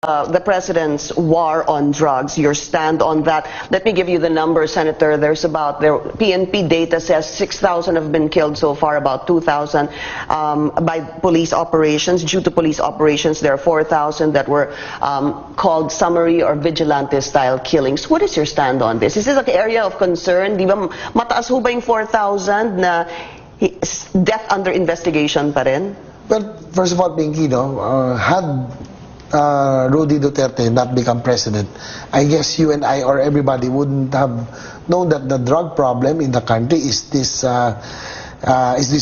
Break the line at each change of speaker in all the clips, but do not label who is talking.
the president's war on drugs, your stand on that. Let me give you the numbers, Senator. PNP data says 6,000 have been killed so far, about 2,000 by police operations. Due to police operations, there are 4,000 that were called summary or vigilante-style killings. What is your stand on this? Is this an area of concern? Di ba mataas ho ba yung 4,000 na death under investigation pa rin?
Well, first of all, Pinky, had Rudy Duterte not become president, I guess you and I or everybody wouldn't have known that the drug problem in the country is this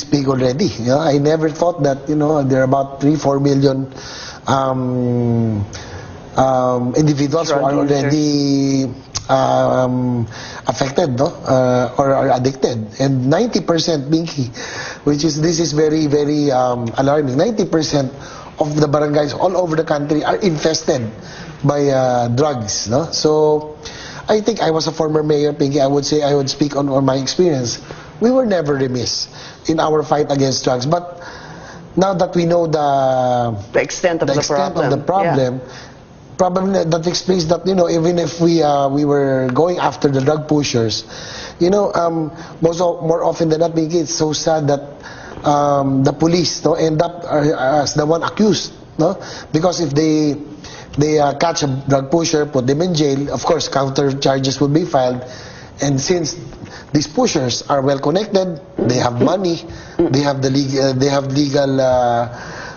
big already. I never thought that there are about 3-4 million individuals who are already affected, or are addicted, and 90%, Pinky, this is very, very alarming. 90% of the barangays all over the country are infested by drugs. So I think I was a former mayor, Pinky. I would speak on my experience. We were never remiss in our fight against drugs, but now that we know the
extent of the
problem.
Yeah.
Probably that explains that even if we were going after the drug pushers, more often than not, it's so sad that the police end up as the one accused, because if they catch a drug pusher, put them in jail, of course counter charges will be filed, and since these pushers are well connected, they have money, they have legal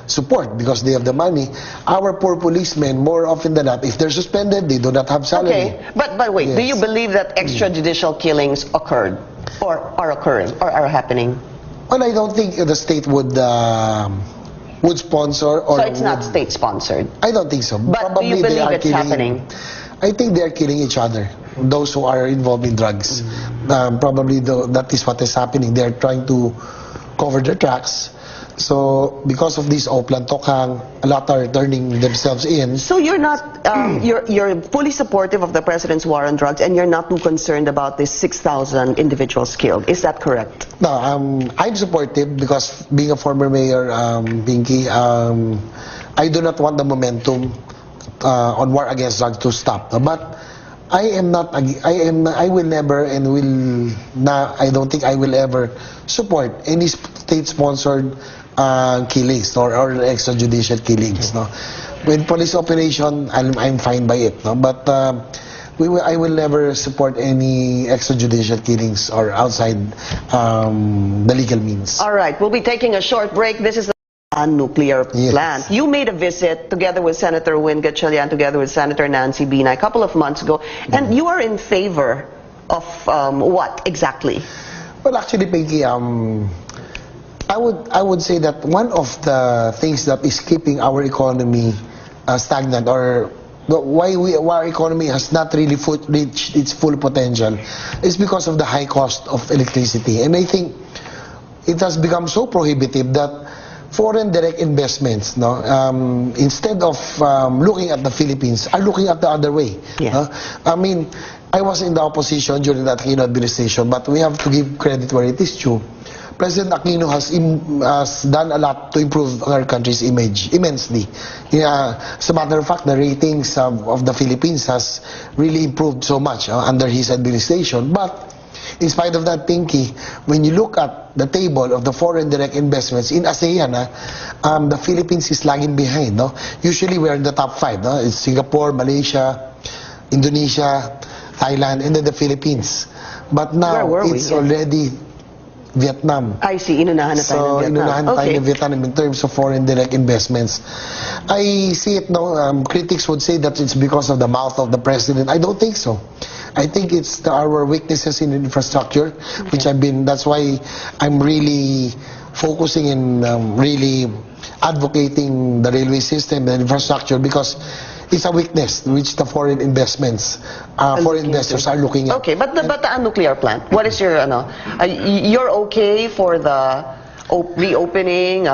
support because they have the money. Our poor policemen, more often than not, if they're suspended, they do not have salary.
Okay, but wait, yes. Do you believe that extrajudicial killings occurred, or are occurring, or are happening?
Well, I don't think the state would sponsor, or
so it's not state sponsored.
I don't think so.
But
probably
do you believe it's happening?
I think they are killing each other. Those who are involved in drugs, probably that is what is happening. They are trying to cover their tracks. So because of this Oplan Tokhang, a lot are turning themselves in.
So you're not, you're fully supportive of the president's war on drugs, and you're not too concerned about this 6,000 individuals killed. Is that correct?
No, I'm supportive because being a former mayor, Pinky, I do not want the momentum on war against drugs to stop. But I will never and will not, I don't think I will ever support any state-sponsored killings or extrajudicial killings. With police operation, I'm fine by it. But I will never support any extrajudicial killings or outside the legal means.
All right, we'll be taking a short break. This is the nuclear plant. You made a visit together with Senator Win Gatchalian, together with Senator Nancy Binay a couple of months ago, and you are in favor of what exactly?
Well, actually, Peggy, I would say that one of the things that is keeping our economy stagnant, or why our economy has not really reached its full potential, is because of the high cost of electricity. And I think it has become so prohibitive that foreign direct investments, instead of looking at the Philippines, are looking at the other way. I mean, I was in the opposition during the Aquino administration, but we have to give credit where it is due. President Aquino has done a lot to improve our country's image immensely. As a matter of fact, the ratings of the Philippines has really improved so much under his administration. But in spite of that, Pinky, when you look at the table of the foreign direct investments in ASEAN, the Philippines is lagging behind. Usually we are in the top 5. It's Singapore, Malaysia, Indonesia, Thailand, and then the Philippines. But now it's already Vietnam.
I see. Inunahan na tayo ng Vietnam.
Inunahan na tayo ng Vietnam in terms of foreign direct investments. I see it, critics would say that it's because of the mouth of the president. I don't think so. I think it's our weaknesses in infrastructure, which that's why I'm really focusing in really advocating the railway system and infrastructure, because it's a weakness which the foreign investments, foreign investors are looking at.
Okay, but the nuclear plant, what is your, you're okay for the reopening?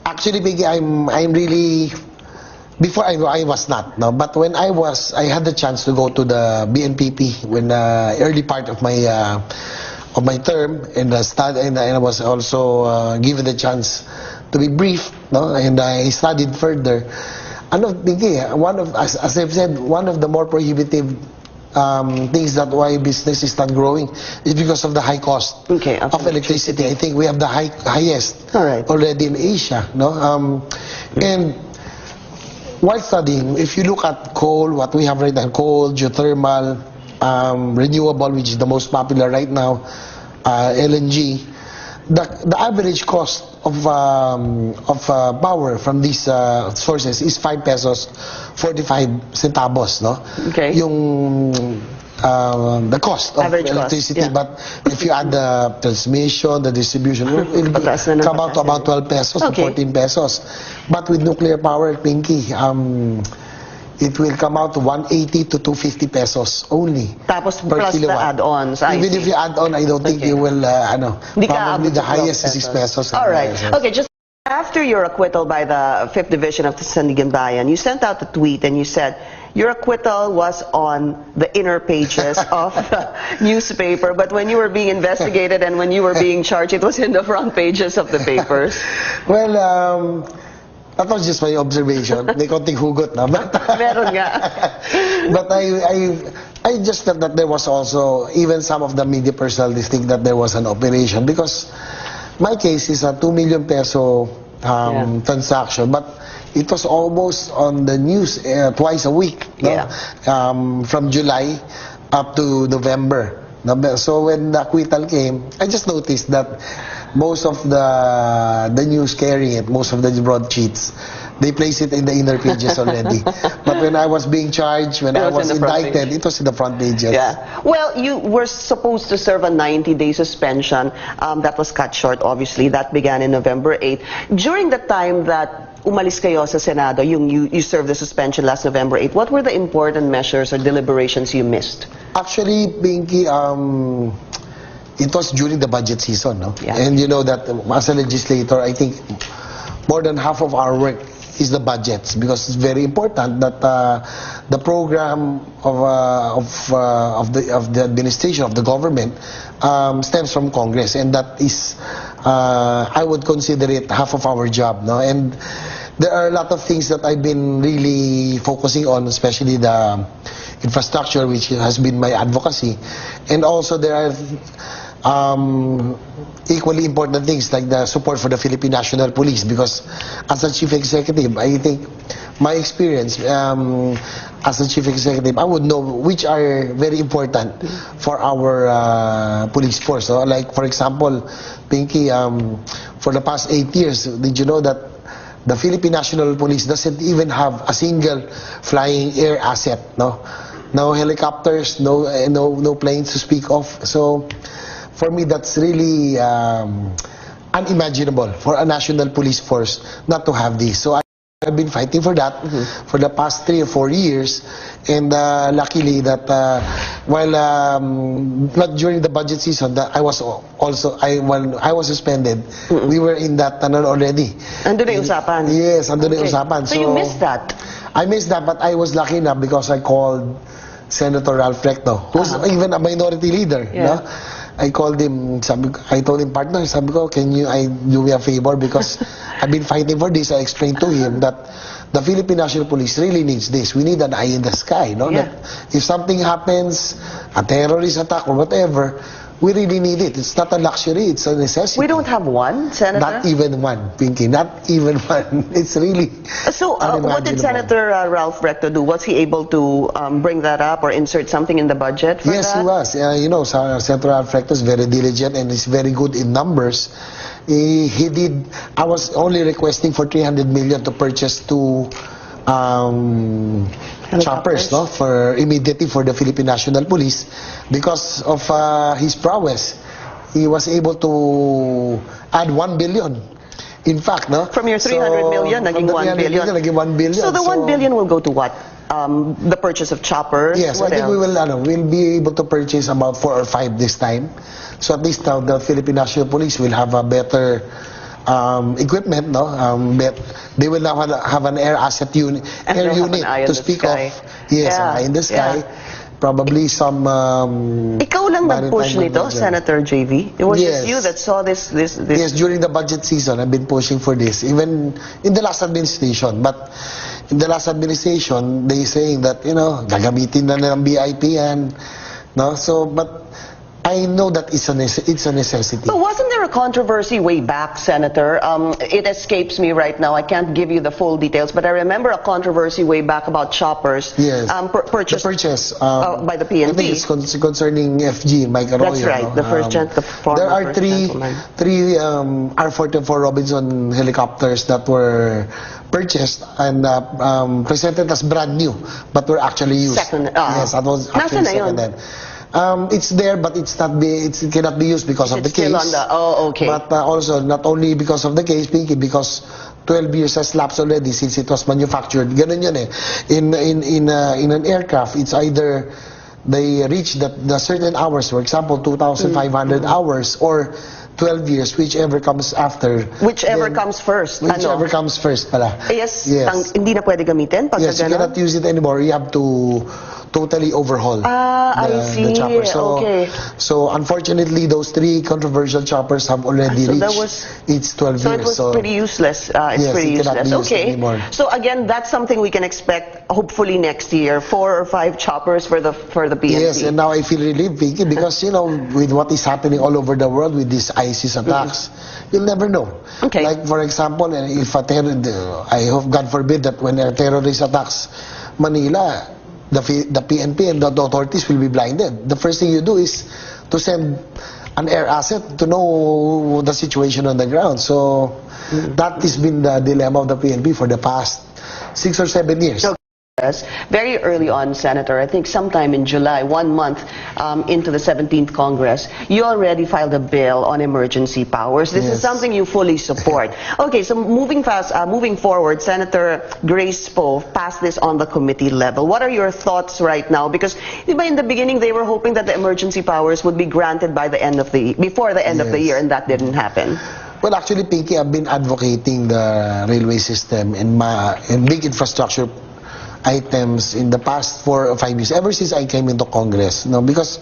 Actually, Biggie, I'm really, before I was not, but when I had the chance to go to the BNPP when early part of my term, and I was also given the chance to be briefed, and I studied further. Pinky, as I've said, one of the more prohibitive things that why business is not growing is because of the high cost
Okay, of
of electricity. I think we have the highest
All right.
already in Asia, no? And while studying, if you look at coal, what we have right now, coal, geothermal, renewable, which is the most popular right now, LNG, the average cost of power from these sources is 5 pesos 45 centavos, no?
Okay.
Yung the cost of
Average cost,
electricity,
yeah.
but if you add the transmission, the distribution, it'll
Pataas na ng
come out to
pataas
about
na.
12 pesos
Okay.
to 14 pesos. But with nuclear power, Pinky, it will come out to 180 to 250 pesos only
Tapos
per
plus the
kilowatt.
add-ons. I
Even
see.
if you add on, I don't think
Okay.
you will,
Hindi ka
probably
abot
the
sa 12
highest is 6 pesos.
All right.
Yes.
Okay, just after your acquittal by the 5th Division of the Sandigan Bayan, you sent out a tweet and you said your acquittal was on the inner pages of the newspaper, but when you were being investigated and when you were being charged, it was in the front pages of the papers.
Well, that was just my observation. May konting hugot na. But,
Meron nga.
but I just felt that there was also, even some of the media personalities think that there was an operation because my case is a 2 million peso
Yeah.
transaction, but it was almost on the news twice a week, no?
Yeah.
From July up to November. So when the acquittal came, I just noticed that most of the news carrying it, most of the broadsheets, they place it in the inner pages already. But when I was being charged, when
It
I
was
was
in the front
indicted,
page.
it was in the front pages.
Yeah. Well, you were supposed to serve a 90-day suspension. That was cut short, obviously. That began in November 8. During the time that umalis kayo sa Senado, you served the suspension last November 8, what were the important measures or deliberations you missed?
Actually, Pinky, it was during the budget season, no?
Yeah.
And you know that as a legislator, I think more than half of our work is the budgets because it's very important that the program of the administration of the government stems from Congress, and that is I would consider it half of our job, no? And there are a lot of things that I've been really focusing on, especially the infrastructure, which has been my advocacy, and also there are equally important things like the support for the Philippine National Police, because as a chief executive, I think my experience as a chief executive, I would know which are very important for our police force. So, like for example, Pinky, for the past 8 years, did you know that the Philippine National Police doesn't even have a single flying air asset, no? No helicopters, no planes to speak of. So, for me, that's really unimaginable for a national police force not to have this. So I've been fighting for that for the past 3 or 4 years, and luckily that while not during the budget season, that I was also when I was suspended, we were in that tunnel already.
Andun na yung usapan.
Yes, andun na yung
Okay.
usapan.
So you missed that.
I missed that, but I was lucky enough because I called Senator Ralph Recto, who's even a minority leader.
Yeah.
No? I called him, I told him, partner, sabi ko, can you do me a favor because I've been fighting for this. I explained to him that the Philippine National Police really needs this. We need an eye in the sky, no?
Yeah.
That if something happens, a terrorist attack or whatever, we really need it. It's not a luxury, it's a necessity.
We don't have one, Senator?
Not even one, Pinky, not even one. It's really
So, what did
unimaginable.
Senator Ralph Recto do? Was he able to bring that up or insert something in the budget for
Yes,
that?
he was. You know, Senator Alfredo is very diligent and is very good in numbers. He did. I was only requesting for 300 million to purchase 2 choppers, no, for immediately for the Philippine National Police, because of his prowess. He was able to add 1 billion. In fact, no?
From your 300 million,
from
naging
the
1
300
billion.
naging 1 billion.
So the 1 billion will go to what? The purchase of choppers?
Yes,
What
I think
else?
we'll be able to purchase about 4 or 5 this time. So at least now the Philippine National Police will have a better equipment, no? They will now have an air asset unit,
And
air
they'll have
unit
an eye in
to
the
speak
sky.
of. Yes,
Yeah,
an eye in the sky.
yeah.
Probably some.
Ikaw lang nag-push
maritime
nito,
adventure.
Senator JV? It was
Yes.
just you that saw this.
Yes, during the budget season, I've been pushing for this, even in the last administration. But in the last administration, they saying that, gagamitin na ng BIP yan. No? So, but I know that it's a necessity.
But wasn't there a controversy way back, Senator? It escapes me right now. I can't give you the full details, but I remember a controversy way back about choppers
Yes.
purchased
The purchase
by the PNP.
I think it's concerning FG, Mike Arroyo.
That's right, the first the former
There are
first gentleman.
three R-44 Robinson helicopters that were purchased and presented as brand new, but were actually used.
Second,
yes, that was actually
Nasaan na yun?
second-hand. It's there, but it cannot be used because of the
It's still
case.
okay.
But also, not only because of the case, Pinky, because 12 years has lapsed already since it was manufactured. Ganun yun eh. In an aircraft, it's either they reach the certain hours, for example, 2,500 hours, or 12 years, whichever comes after.
Whichever
Then-
comes first.
Whichever comes first pala.
Yes,
Yes.
hindi na pwede gamitin pag
Yes, you
ganon?
cannot use it anymore. You have to totally overhaul
I see.
the chopper. So,
Okay.
so unfortunately, those three controversial choppers have already
So
reached
that was-
its 12
So
years.
it was pretty useless. It's
Yes,
pretty
it cannot
useless.
be used
Okay.
anymore.
So again, that's something we can expect hopefully next year. 4 or 5 choppers for the PNP.
Yes, and now I feel relieved, Vicky, because with what is happening all over the world with these ISIS attacks, you'll never know.
Okay.
Like for example, if I hope God forbid that when a terrorist attacks Manila, the PNP and the authorities will be blinded. The first thing you do is to send an air asset to know the situation on the ground. So that has been the dilemma of the PNP for the past 6 or 7 years.
Okay. Yes. Very early on, Senator, I think sometime in July, 1 month into the 17th Congress, you already filed a bill on emergency powers. This is
Yes.
something you fully support. Okay, so moving forward, Senator Grace Poe passed this on the committee level. What are your thoughts right now? Because in the beginning, they were hoping that the emergency powers would be granted by before the end of the
Yes.
year, and that didn't happen.
Well, actually, Pinky, I've been advocating the railway system and big infrastructure items in the past 4 or 5 years, ever since I came into Congress. No, because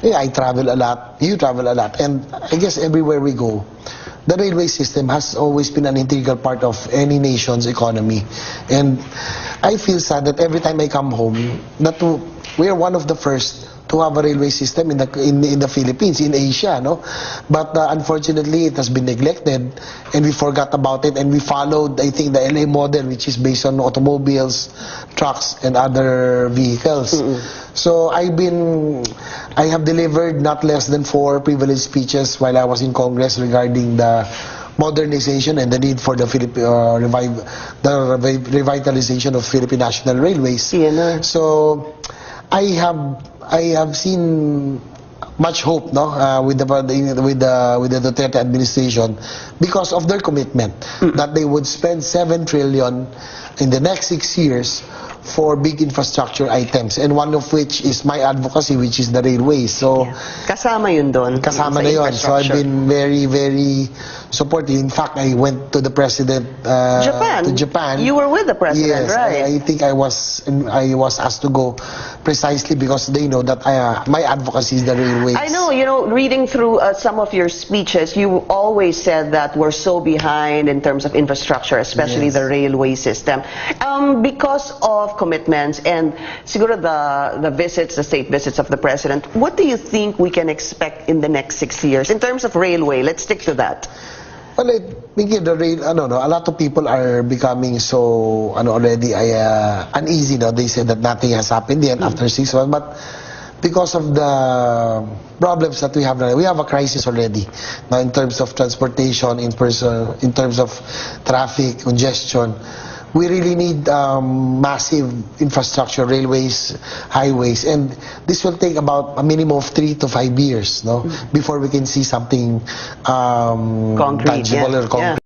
I travel a lot, you travel a lot, and I guess everywhere we go, the railway system has always been an integral part of any nation's economy. And I feel sad that every time I come home, that we are one of the first to have a railway system in the Philippines, in Asia, no? But unfortunately, it has been neglected, and we forgot about it, and we followed, I think, the LA model, which is based on automobiles, trucks, and other vehicles. So I have delivered not less than 4 privileged speeches while I was in Congress regarding the modernization and the need for the revitalization of Philippine National Railways.
Yeah.
So I have seen much hope, no, with the Duterte administration, because of their commitment that they would spend 7 trillion in the next 6 years for big infrastructure items, and one of which is my advocacy, which is the railways. So
Kasama yun doon.
kasama
sa
na yun. So I've
infrastructure.
been very, very supportive. In fact, I went to the president to Japan.
You were with the president,
Yes,
right?
I think I was asked to go precisely because they know that my advocacy is the railways.
I know, reading through some of your speeches, you always said that we're so behind in terms of infrastructure, especially
Yes.
the railway system. Because of commitments and siguro the state visits of the president, what do you think we can expect in the next 6 years in terms of railway? Let's stick to that.
Well, a lot of people are becoming so already uneasy now. They say that nothing has happened yet after 6 months, but because of the problems that we have now, we have a crisis already now in terms of transportation, in terms of traffic congestion. We really need massive infrastructure, railways, highways, and this will take about a minimum of 3 to 5 years, no, before we can see something
Concrete,
tangible
yeah.
or concrete.